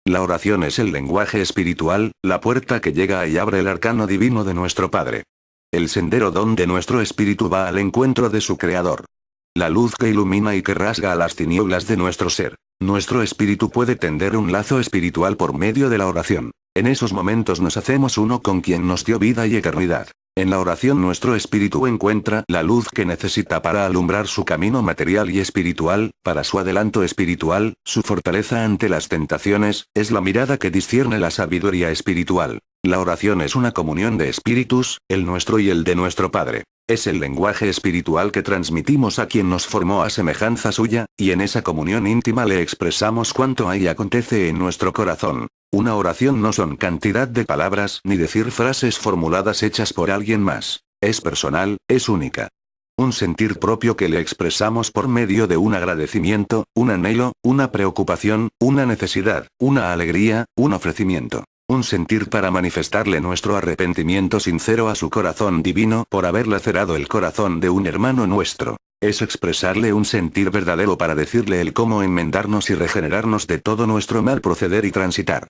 La oración es el lenguaje espiritual, la puerta que llega y abre el arcano divino de nuestro Padre. El sendero donde nuestro espíritu va al encuentro de su Creador. La luz que ilumina y que rasga a las tinieblas de nuestro ser. Nuestro espíritu puede tender un lazo espiritual por medio de la oración. En esos momentos nos hacemos uno con quien nos dio vida y eternidad. En la oración nuestro espíritu encuentra la luz que necesita para alumbrar su camino material y espiritual, para su adelanto espiritual, su fortaleza ante las tentaciones, es la mirada que discierne la sabiduría espiritual. La oración es una comunión de espíritus, el nuestro y el de nuestro Padre. Es el lenguaje espiritual que transmitimos a quien nos formó a semejanza suya, y en esa comunión íntima le expresamos cuanto hay y acontece en nuestro corazón. Una oración no son cantidad de palabras ni decir frases formuladas hechas por alguien más. Es personal, es única. Un sentir propio que le expresamos por medio de un agradecimiento, un anhelo, una preocupación, una necesidad, una alegría, un ofrecimiento. Un sentir para manifestarle nuestro arrepentimiento sincero a su corazón divino por haber lacerado el corazón de un hermano nuestro. Es expresarle un sentir verdadero para decirle el cómo enmendarnos y regenerarnos de todo nuestro mal proceder y transitar.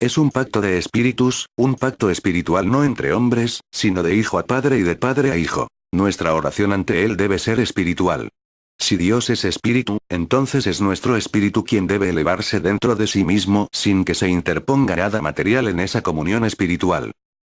Es un pacto de espíritus, un pacto espiritual no entre hombres, sino de hijo a padre y de padre a hijo. Nuestra oración ante Él debe ser espiritual. Si Dios es espíritu, entonces es nuestro espíritu quien debe elevarse dentro de sí mismo sin que se interponga nada material en esa comunión espiritual.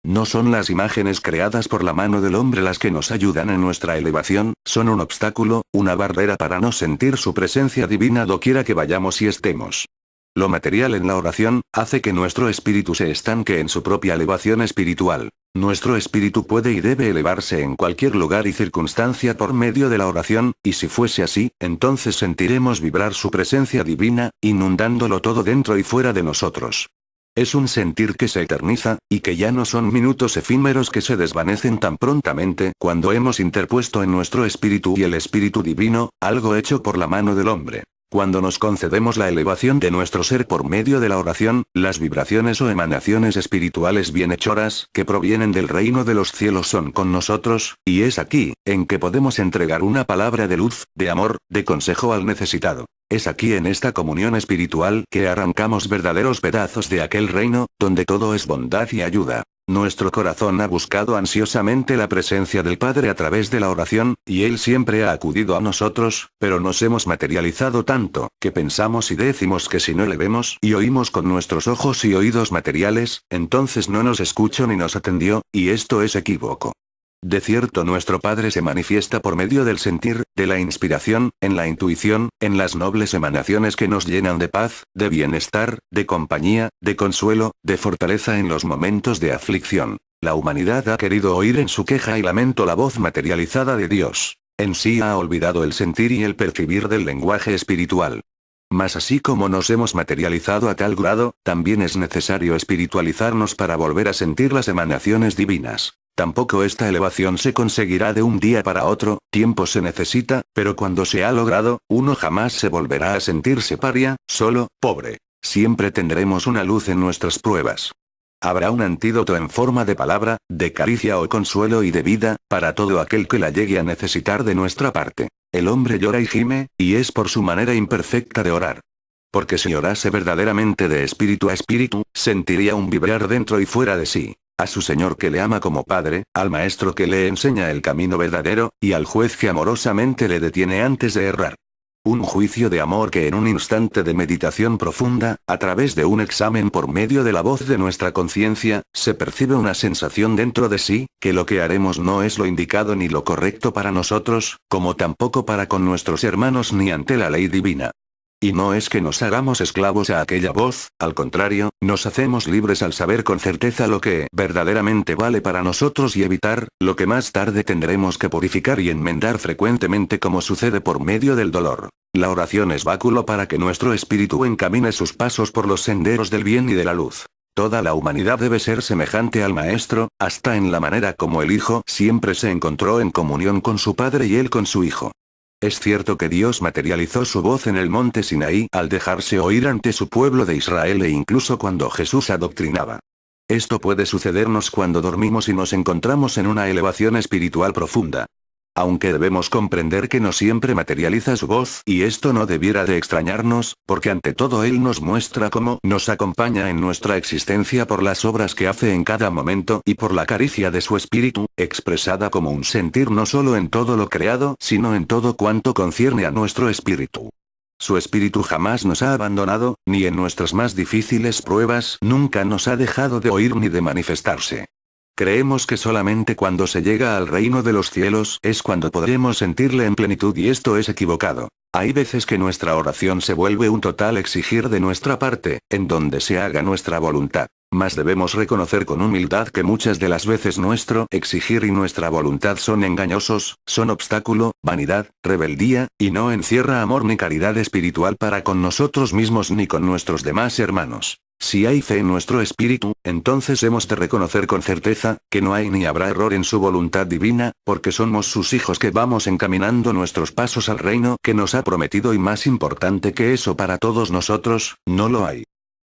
No son las imágenes creadas por la mano del hombre las que nos ayudan en nuestra elevación, son un obstáculo, una barrera para no sentir su presencia divina doquiera que vayamos y estemos. Lo material en la oración, hace que nuestro espíritu se estanque en su propia elevación espiritual. Nuestro espíritu puede y debe elevarse en cualquier lugar y circunstancia por medio de la oración, y si fuese así, entonces sentiremos vibrar su presencia divina, inundándolo todo dentro y fuera de nosotros. Es un sentir que se eterniza, y que ya no son minutos efímeros que se desvanecen tan prontamente cuando hemos interpuesto en nuestro espíritu y el espíritu divino, algo hecho por la mano del hombre. Cuando nos concedemos la elevación de nuestro ser por medio de la oración, las vibraciones o emanaciones espirituales bienhechoras que provienen del reino de los cielos son con nosotros, y es aquí, en que podemos entregar una palabra de luz, de amor, de consejo al necesitado. Es aquí en esta comunión espiritual que arrancamos verdaderos pedazos de aquel reino, donde todo es bondad y ayuda. Nuestro corazón ha buscado ansiosamente la presencia del Padre a través de la oración, y Él siempre ha acudido a nosotros, pero nos hemos materializado tanto, que pensamos y decimos que si no le vemos y oímos con nuestros ojos y oídos materiales, entonces no nos escuchó ni nos atendió, y esto es equívoco. De cierto nuestro Padre se manifiesta por medio del sentir, de la inspiración, en la intuición, en las nobles emanaciones que nos llenan de paz, de bienestar, de compañía, de consuelo, de fortaleza en los momentos de aflicción. La humanidad ha querido oír en su queja y lamento la voz materializada de Dios. En sí ha olvidado el sentir y el percibir del lenguaje espiritual. Mas así como nos hemos materializado a tal grado, también es necesario espiritualizarnos para volver a sentir las emanaciones divinas. Tampoco esta elevación se conseguirá de un día para otro, tiempo se necesita, pero cuando se ha logrado, uno jamás se volverá a sentirse paria, solo, pobre. Siempre tendremos una luz en nuestras pruebas. Habrá un antídoto en forma de palabra, de caricia o consuelo y de vida, para todo aquel que la llegue a necesitar de nuestra parte. El hombre llora y gime, y es por su manera imperfecta de orar. Porque si orase verdaderamente de espíritu a espíritu, sentiría un vibrar dentro y fuera de sí. A su Señor que le ama como Padre, al Maestro que le enseña el camino verdadero, y al juez que amorosamente le detiene antes de errar. Un juicio de amor que en un instante de meditación profunda, a través de un examen por medio de la voz de nuestra conciencia, se percibe una sensación dentro de sí, que lo que haremos no es lo indicado ni lo correcto para nosotros, como tampoco para con nuestros hermanos ni ante la ley divina. Y no es que nos hagamos esclavos a aquella voz, al contrario, nos hacemos libres al saber con certeza lo que verdaderamente vale para nosotros y evitar, lo que más tarde tendremos que purificar y enmendar frecuentemente como sucede por medio del dolor. La oración es báculo para que nuestro espíritu encamine sus pasos por los senderos del bien y de la luz. Toda la humanidad debe ser semejante al Maestro, hasta en la manera como el Hijo siempre se encontró en comunión con su Padre y él con su Hijo. Es cierto que Dios materializó su voz en el monte Sinaí al dejarse oír ante su pueblo de Israel e incluso cuando Jesús adoctrinaba. Esto puede sucedernos cuando dormimos y nos encontramos en una elevación espiritual profunda. Aunque debemos comprender que no siempre materializa su voz, y esto no debiera de extrañarnos, porque ante todo Él nos muestra cómo nos acompaña en nuestra existencia por las obras que hace en cada momento y por la caricia de su espíritu, expresada como un sentir no solo en todo lo creado, sino en todo cuanto concierne a nuestro espíritu. Su espíritu jamás nos ha abandonado, ni en nuestras más difíciles pruebas nunca nos ha dejado de oír ni de manifestarse. Creemos que solamente cuando se llega al reino de los cielos es cuando podremos sentirle en plenitud y esto es equivocado. Hay veces que nuestra oración se vuelve un total exigir de nuestra parte, en donde se haga nuestra voluntad. Mas debemos reconocer con humildad que muchas de las veces nuestro exigir y nuestra voluntad son engañosos, son obstáculo, vanidad, rebeldía, y no encierra amor ni caridad espiritual para con nosotros mismos ni con nuestros demás hermanos. Si hay fe en nuestro espíritu, entonces hemos de reconocer con certeza, que no hay ni habrá error en su voluntad divina, porque somos sus hijos que vamos encaminando nuestros pasos al reino que nos ha prometido y más importante que eso para todos nosotros, no lo hay.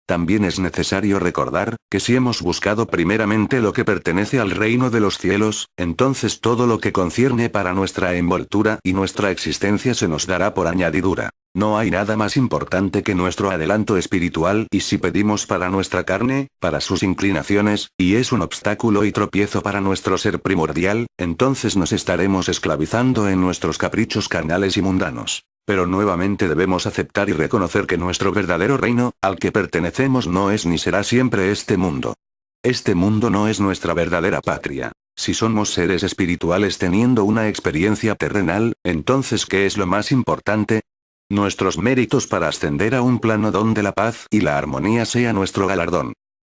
También es necesario recordar, que si hemos buscado primeramente lo que pertenece al reino de los cielos, entonces todo lo que concierne para nuestra envoltura y nuestra existencia se nos dará por añadidura. No hay nada más importante que nuestro adelanto espiritual y si pedimos para nuestra carne, para sus inclinaciones, y es un obstáculo y tropiezo para nuestro ser primordial, entonces nos estaremos esclavizando en nuestros caprichos carnales y mundanos. Pero nuevamente debemos aceptar y reconocer que nuestro verdadero reino, al que pertenecemos no es ni será siempre este mundo. Este mundo no es nuestra verdadera patria. Si somos seres espirituales teniendo una experiencia terrenal, entonces ¿qué es lo más importante? Nuestros méritos para ascender a un plano donde la paz y la armonía sea nuestro galardón.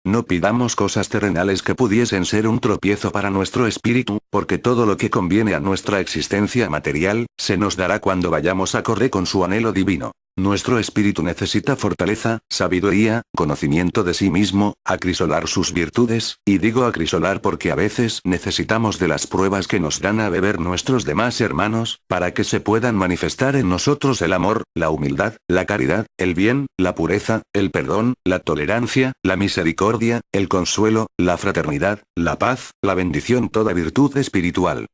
No pidamos cosas terrenales que pudiesen ser un tropiezo para nuestro espíritu, porque todo lo que conviene a nuestra existencia material, se nos dará cuando vayamos acorde con su anhelo divino. Nuestro espíritu necesita fortaleza, sabiduría, conocimiento de sí mismo, acrisolar sus virtudes, y digo acrisolar porque a veces necesitamos de las pruebas que nos dan a beber nuestros demás hermanos, para que se puedan manifestar en nosotros el amor, la humildad, la caridad, el bien, la pureza, el perdón, la tolerancia, la misericordia, el consuelo, la fraternidad, la paz, la bendición, toda virtud espiritual.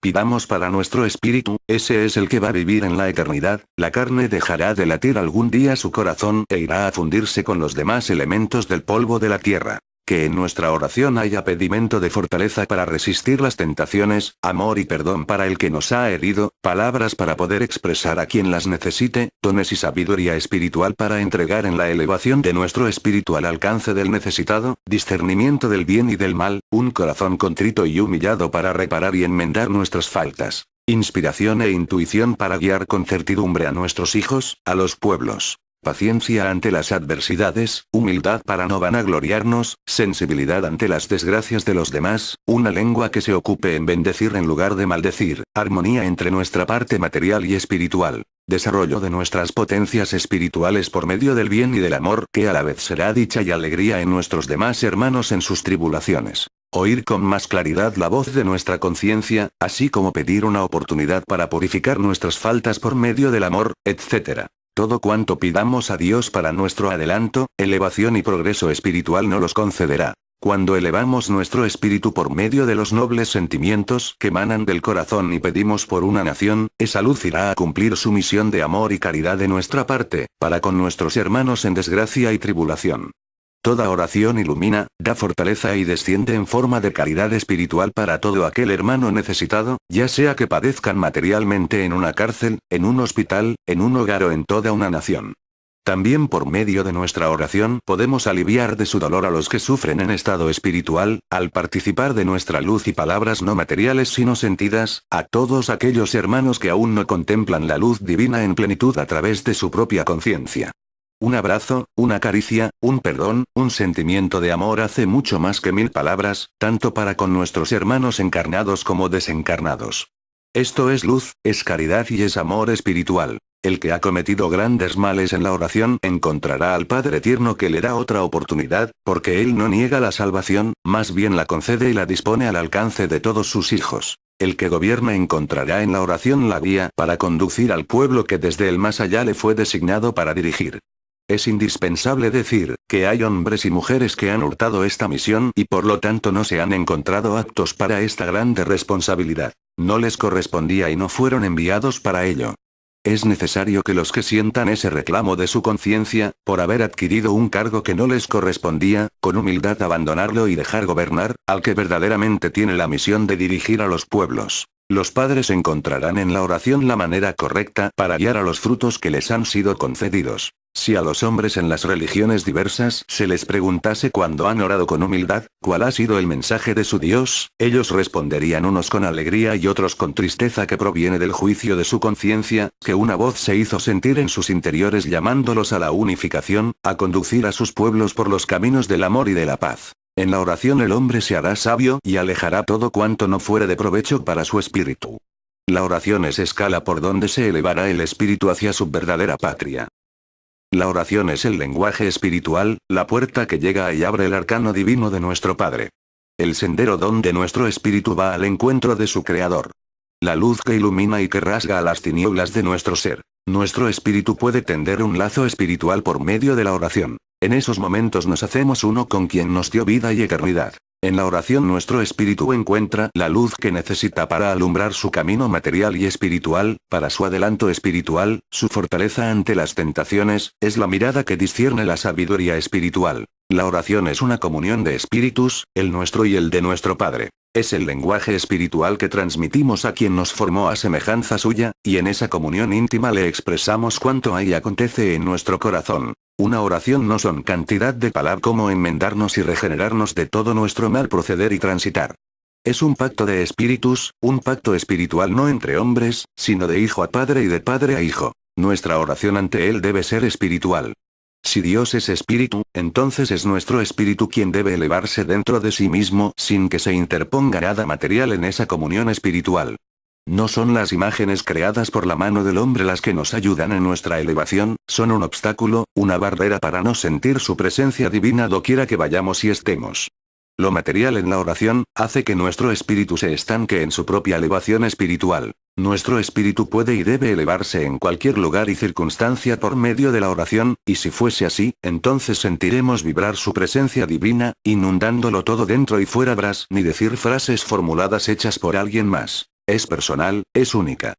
Pidamos para nuestro espíritu, ese es el que va a vivir en la eternidad, la carne dejará de latir algún día su corazón e irá a fundirse con los demás elementos del polvo de la tierra. Que en nuestra oración haya pedimento de fortaleza para resistir las tentaciones, amor y perdón para el que nos ha herido, palabras para poder expresar a quien las necesite, dones y sabiduría espiritual para entregar en la elevación de nuestro espíritu al alcance del necesitado, discernimiento del bien y del mal, un corazón contrito y humillado para reparar y enmendar nuestras faltas, inspiración e intuición para guiar con certidumbre a nuestros hijos, a los pueblos. Paciencia ante las adversidades, humildad para no vanagloriarnos, sensibilidad ante las desgracias de los demás, una lengua que se ocupe en bendecir en lugar de maldecir, armonía entre nuestra parte material y espiritual, desarrollo de nuestras potencias espirituales por medio del bien y del amor que a la vez será dicha y alegría en nuestros demás hermanos en sus tribulaciones. Oír con más claridad la voz de nuestra conciencia, así como pedir una oportunidad para purificar nuestras faltas por medio del amor, etc. Todo cuanto pidamos a Dios para nuestro adelanto, elevación y progreso espiritual nos los concederá. Cuando elevamos nuestro espíritu por medio de los nobles sentimientos que emanan del corazón y pedimos por una nación, esa luz irá a cumplir su misión de amor y caridad de nuestra parte, para con nuestros hermanos en desgracia y tribulación. Toda oración ilumina, da fortaleza y desciende en forma de caridad espiritual para todo aquel hermano necesitado, ya sea que padezcan materialmente en una cárcel, en un hospital, en un hogar o en toda una nación. También por medio de nuestra oración podemos aliviar de su dolor a los que sufren en estado espiritual, al participar de nuestra luz y palabras no materiales sino sentidas, a todos aquellos hermanos que aún no contemplan la luz divina en plenitud a través de su propia conciencia. Un abrazo, una caricia, un perdón, un sentimiento de amor hace mucho más que 1000 palabras, tanto para con nuestros hermanos encarnados como desencarnados. Esto es luz, es caridad y es amor espiritual. El que ha cometido grandes males en la oración encontrará al Padre Tierno que le da otra oportunidad, porque Él no niega la salvación, más bien la concede y la dispone al alcance de todos sus hijos. El que gobierna encontrará en la oración la vía para conducir al pueblo que desde el más allá le fue designado para dirigir. Es indispensable decir, que hay hombres y mujeres que han hurtado esta misión y por lo tanto no se han encontrado aptos para esta grande responsabilidad. No les correspondía y no fueron enviados para ello. Es necesario que los que sientan ese reclamo de su conciencia, por haber adquirido un cargo que no les correspondía, con humildad abandonarlo y dejar gobernar, al que verdaderamente tiene la misión de dirigir a los pueblos. Los padres encontrarán en la oración la manera correcta para guiar a los frutos que les han sido concedidos. Si a los hombres en las religiones diversas se les preguntase cuando han orado con humildad, cuál ha sido el mensaje de su Dios, ellos responderían unos con alegría y otros con tristeza que proviene del juicio de su conciencia, que una voz se hizo sentir en sus interiores llamándolos a la unificación, a conducir a sus pueblos por los caminos del amor y de la paz. En la oración el hombre se hará sabio y alejará todo cuanto no fuere de provecho para su espíritu. La oración es escala por donde se elevará el espíritu hacia su verdadera patria. La oración es el lenguaje espiritual, la puerta que llega y abre el arcano divino de nuestro Padre. El sendero donde nuestro espíritu va al encuentro de su Creador. La luz que ilumina y que rasga a las tinieblas de nuestro ser. Nuestro espíritu puede tender un lazo espiritual por medio de la oración. En esos momentos nos hacemos uno con quien nos dio vida y eternidad. En la oración nuestro espíritu encuentra la luz que necesita para alumbrar su camino material y espiritual, para su adelanto espiritual, su fortaleza ante las tentaciones, es la mirada que discierne la sabiduría espiritual. La oración es una comunión de espíritus, el nuestro y el de nuestro Padre. Es el lenguaje espiritual que transmitimos a quien nos formó a semejanza suya, y en esa comunión íntima le expresamos cuanto hay y acontece en nuestro corazón. Una oración no son cantidad de palabras como enmendarnos y regenerarnos de todo nuestro mal proceder y transitar. Es un pacto de espíritus, un pacto espiritual no entre hombres, sino de hijo a padre y de padre a hijo. Nuestra oración ante él debe ser espiritual. Si Dios es espíritu, entonces es nuestro espíritu quien debe elevarse dentro de sí mismo sin que se interponga nada material en esa comunión espiritual. No son las imágenes creadas por la mano del hombre las que nos ayudan en nuestra elevación, son un obstáculo, una barrera para no sentir su presencia divina doquiera que vayamos y estemos. Lo material en la oración, hace que nuestro espíritu se estanque en su propia elevación espiritual. Nuestro espíritu puede y debe elevarse en cualquier lugar y circunstancia por medio de la oración, y si fuese así, entonces sentiremos vibrar su presencia divina, inundándolo todo dentro y fuera ni decir frases formuladas hechas por alguien más. Es personal, es única.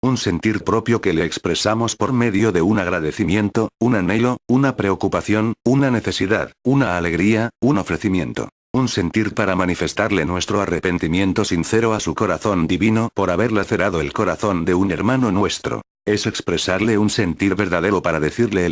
Un sentir propio que le expresamos por medio de un agradecimiento, un anhelo, una preocupación, una necesidad, una alegría, un ofrecimiento. Un sentir para manifestarle nuestro arrepentimiento sincero a su corazón divino por haber lacerado el corazón de un hermano nuestro. Es expresarle un sentir verdadero para decirle el